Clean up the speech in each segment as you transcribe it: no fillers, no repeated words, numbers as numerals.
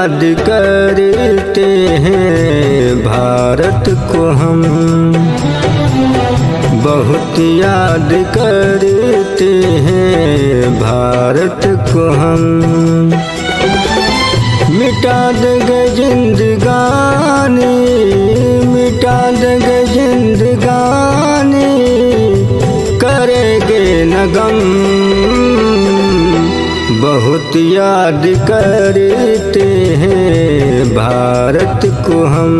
याद करते हैं भारत को हम, बहुत याद करते हैं भारत को हम। मिटा देंगे जिंदगानी, मिटा देंगे जिंदगानी, करेंगे न गम, बहुत याद करते हैं भारत को हम।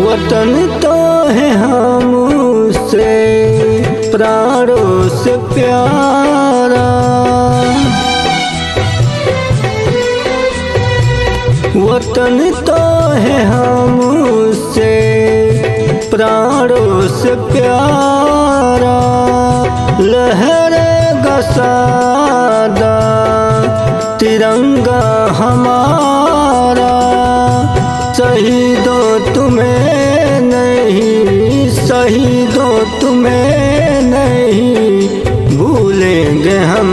वतन तो है हमसे प्राणों से प्यारा, वतन तो है हमसे प्राणों से प्यारा। लहरेगा सदा तिरंगा हमारा, शहीदों तुम्हें नहीं, शहीदों तुम्हें नहीं भूलेंगे हम,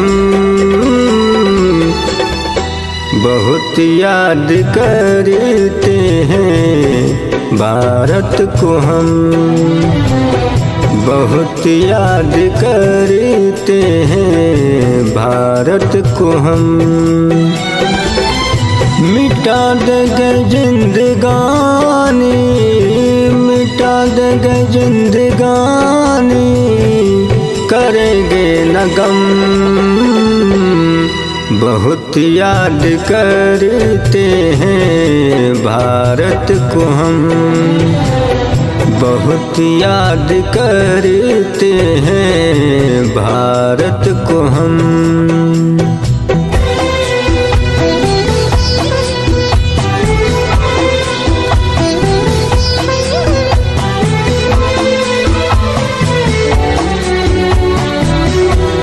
बहुत याद करते हैं भारत को हम, बहुत याद करते हैं भारत को हम। मिटा देंगे जिंदगानी, मिटा देंगे जिंदगानी, करेंगे न गम, बहुत याद करते हैं भारत को हम, बहुत याद करते हैं भारत को हम।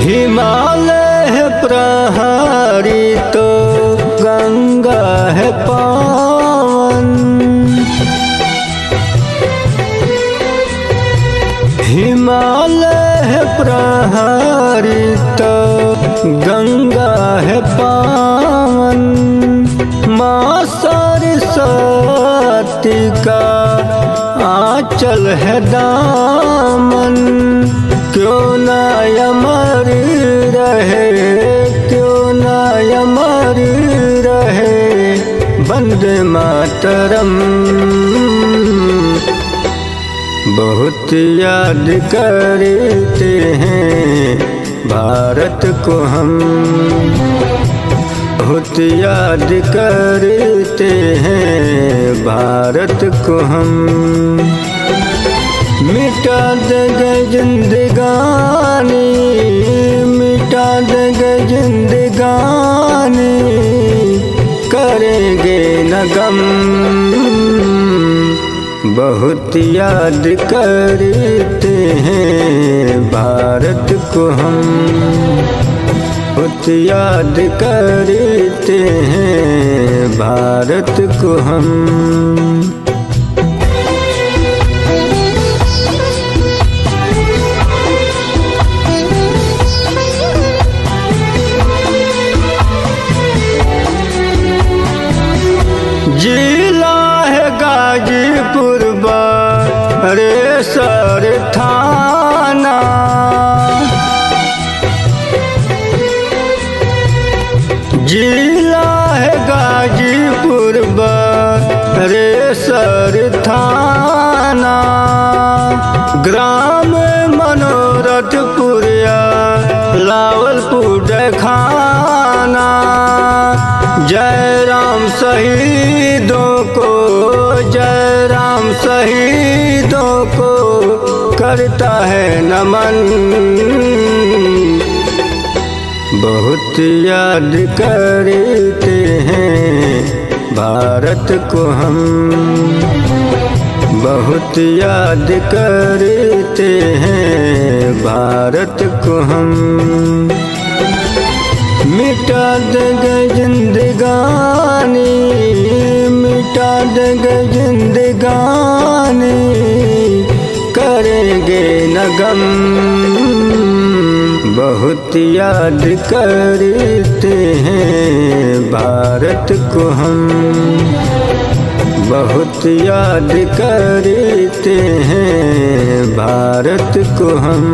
हिमालय है प्रहारी तो गंगा है पावन, हिमालय है प्रहारी तो गंगा है पावन। माँ सरस्वती का आंचल है दामन, क्यों ना अमर रहे, क्यों ना अमर रहे वंदे मातरम, बहुत याद करते हैं भारत को हम, बहुत याद करते हैं भारत को हम। मिटा देंगे जिंदगानी, मिटा देंगे जिंदगानी, करेंगे न गम, बहुत याद करते हैं भारत को हम, बहुत याद करते हैं भारत को हम। जिला है गाजीपुर बरेसर थाना, जिला है गाजीपुर बरेसर थाना। ग्राम मनोरथपुरिया लावलपुर खाना। जय राम शहीदों को, जय राम शहीदों को करता है नमन, बहुत याद करते हैं भारत को हम, बहुत याद करते हैं भारत को हम। मिटा देंगे जिंदगानी, मिटा मिटा देंगे जिंदगानी, करेंगे न गम। बहुत याद करते हैं भारत को हम, बहुत याद करते हैं भारत को हम।